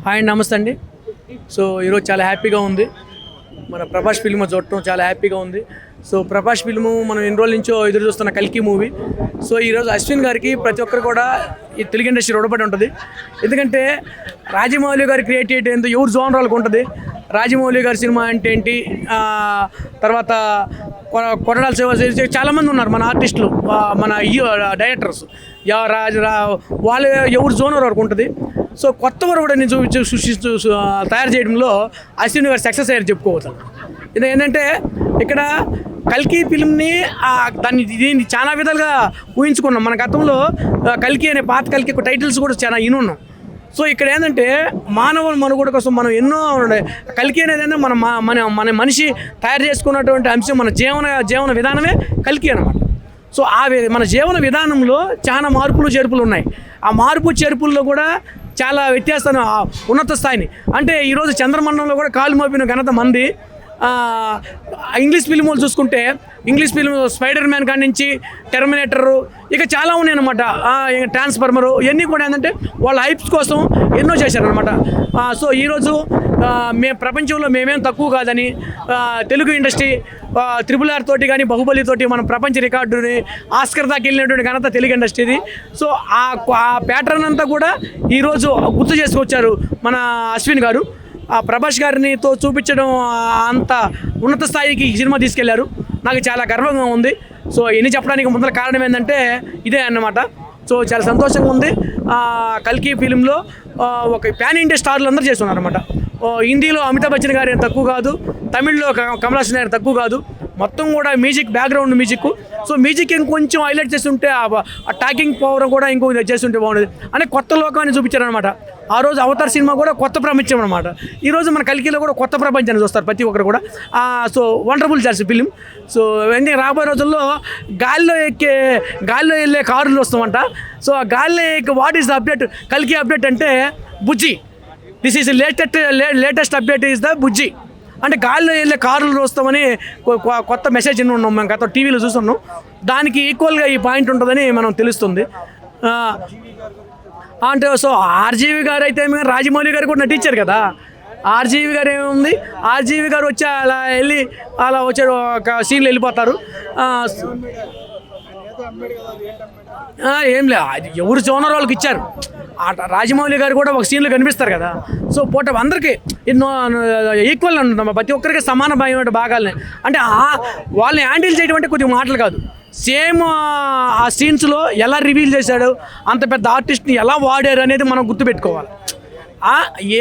Hi నమస్తే అండి. So ఈరోజు చాలా హ్యాపీగా ఉంది. మన ప్రభాస్ ఫిల్మ్ చూడటం చాలా హ్యాపీగా ఉంది. సో ప్రభాస్ ఫిల్ము మనం ఎన్ని రోజుల నుంచో ఎదురు చూస్తున్న కల్కి మూవీ. సో ఈరోజు అశ్విన్ గారికి ప్రతి ఒక్కరు కూడా ఈ తెలుగు ఇండస్ట్రీ రుణపడి ఉంటుంది. ఎందుకంటే రాజమౌళి గారి క్రియేటివిటీ ఏంటో ఎవరు జోనరాలకు ఉంటుంది. రాజమౌళి గారి సినిమా అంటే ఏంటి, తర్వాత కొరడాల సేవ చాలామంది ఉన్నారు మన ఆర్టిస్టులు, మన డైరెక్టర్స్ వాళ్ళు ఎవరు జోనర్ వరకు ఉంటుంది. సో కొత్త వరకు కూడా నేను సృష్టిస్తూ తయారు చేయడంలో అశ్విన్ గారు సక్సెస్ అయ్యారు చెప్పుకోవచ్చు. ఇది ఏంటంటే ఇక్కడ కల్కి ఫిల్మ్ని దీన్ని చాలా విధాలుగా ఊహించుకున్నాం. మన గతంలో కల్కి అనే పాత కల్కి టైటిల్స్ కూడా చాలా ఇనున్నాం. సో ఇక్కడ ఏంటంటే మానవ మనుగడ కోసం మనం ఎన్నో కల్కి అనేది మన మన మన మనిషి తయారు చేసుకున్నటువంటి అంశం మన జీవన విధానమే కల్కి అన్నమాట. సో మన జీవన విధానంలో చాలా మార్పులు చేర్పులు ఉన్నాయి. ఆ మార్పు చేర్పుల్లో కూడా చాలా వ్యత్యాసాన్ని ఉన్నత స్థాయిని అంటే ఈరోజు చంద్రమండలంలో కూడా కాలు మోపిన ఘనత మంది. ఇంగ్లీష్ ఫిల్ములు చూసుకుంటే ఇంగ్లీష్ ఫిల్మ్ స్పైడర్ మ్యాన్ కాడి నుంచి టెర్మినేటరు ఇక చాలా ఉన్నాయి అనమాట. ట్రాన్స్ఫార్మరు ఇవన్నీ కూడా ఏంటంటే వాళ్ళ హైప్స్ కోసం ఎన్నో చేశారనమాట. సో ఈరోజు ప్రపంచంలో మేమేం తక్కువ కాదని తెలుగు ఇండస్ట్రీ RRR తోటి కానీ బాహుబలి తోటి మనం ప్రపంచ రికార్డుని ఆస్కర్ దాకా వెళ్ళినటువంటి ఘనత తెలుగు ఇండస్ట్రీది. సో ఆ ప్యాటర్న్ అంతా కూడా ఈరోజు గుర్తు చేసుకొచ్చారు మన అశ్విన్ గారు. ప్రభాస్ గారినితో చూపించడం అంత ఉన్నత స్థాయికి ఈ సినిమా తీసుకెళ్లారు. నాకు చాలా గర్వంగా ఉంది. సో ఎన్ని చెప్పడానికి ముందర కారణం ఏంటంటే ఇదే అన్నమాట. సో చాలా సంతోషంగా ఉంది. కల్కి ఫిలింలో ఒక ప్యాన్ ఇండియా స్టార్లు అందరూ చేస్తున్నారు అనమాట. హిందీలో అమితాబ్ బచ్చన్ గారు తక్కువ కాదు, తమిళ్లో కమల్ హాసన్ గారు తక్కువ కాదు. మొత్తం కూడా music, background music. So music ఇంకొంచెం హైలైట్ చేస్తుంటే ఆ టాకింగ్ పవర్ కూడా ఇంకో చేస్తుంటే బాగుండేది అని కొత్త లోకాన్ని చూపించారనమాట. ఆ రోజు అవతార్ సినిమా కూడా కొత్త ప్రపంచం అనమాట. ఈరోజు మన కల్కిలో కూడా కొత్త ప్రపంచాన్ని చూస్తారు ప్రతి ఒక్కరు కూడా. So wonderful charge film. So ఎందుకంటే రాబోయే రోజుల్లో గాల్లో వెళ్ళే కారులు వస్తామంట. సో ఆ గాల్లో వాట్ ఈస్ ద అప్డేట్, కల్కి అప్డేట్ అంటే Bujji. This is latest update is the Bujji. అంటే గాల్లో వెళ్ళే కారులు వస్తామని కొత్త మెసేజ్ ఉన్నాం మేము గత టీవీలో చూస్తున్నాం. దానికి ఈక్వల్గా ఈ పాయింట్ ఉంటుందని మనం తెలుస్తుంది. అంటే సో ఆర్జీవి గారు అయితే రాజమౌళి గారు కూడా నటించారు కదా. ఆర్జీవి గారు ఏముంది, ఆర్జీవి గారు వచ్చి అలా వచ్చారు ఒక సీన్లో వెళ్ళిపోతారు. ఏం లేదు, ఎవరు జోనర్ వాళ్ళకి ఇచ్చారు. రాజమౌళి గారు కూడా ఒక సీన్లో కనిపిస్తారు కదా. సో అందరికీ ఎన్నో ఈక్వల్ అంటున్నాం, ప్రతి ఒక్కరికి సమాన భయం భాగాలని. అంటే వాళ్ళని హ్యాండిల్ చేయడం అంటే కొద్దిగా మాటలు కాదు. సేమ్ ఆ సీన్స్లో ఎలా రివీల్ చేశాడు, అంత పెద్ద ఆర్టిస్ట్ని ఎలా వాడారు అనేది మనం గుర్తుపెట్టుకోవాలి.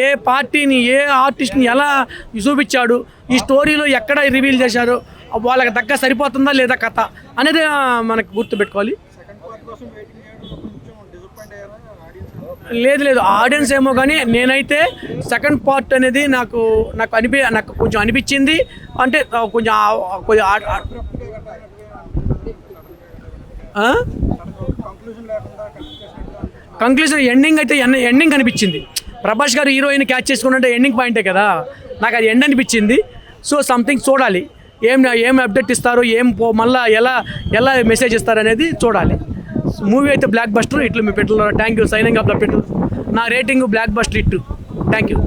ఏ పార్టీని, ఏ ఆర్టిస్ట్ని ఎలా చూపించాడు, ఈ స్టోరీలో ఎక్కడ రివీల్ చేశారు, వాళ్ళకి దగ్గర సరిపోతుందా లేదా కథ అనేది మనకు గుర్తుపెట్టుకోవాలి. లేదు ఆడియన్స్ ఏమో కానీ నేనైతే సెకండ్ పార్ట్ అనేది నాకు కొంచెం అనిపించింది. అంటే కొంచెం కంక్లూజన్ ఎండింగ్ అనిపించింది. ప్రభాస్ గారు హీరోయిన్ క్యాచ్ చేసుకున్నట్టే ఎండింగ్ పాయింటే కదా, నాకు అది ఎండ్ అనిపించింది. సో సంథింగ్ చూడాలి, ఏం అప్డేట్ ఇస్తారు, మళ్ళీ ఎలా మెసేజ్ ఇస్తారు అనేది చూడాలి. మూవీ అయితే బ్లాక్ బస్టర్ ఇట్లు మీ పెట్టలో. Thank you. Signing off the పెట్టు. నా రేటింగ్ బ్లాక్ బస్టర్ ఇట్టు. Thank you.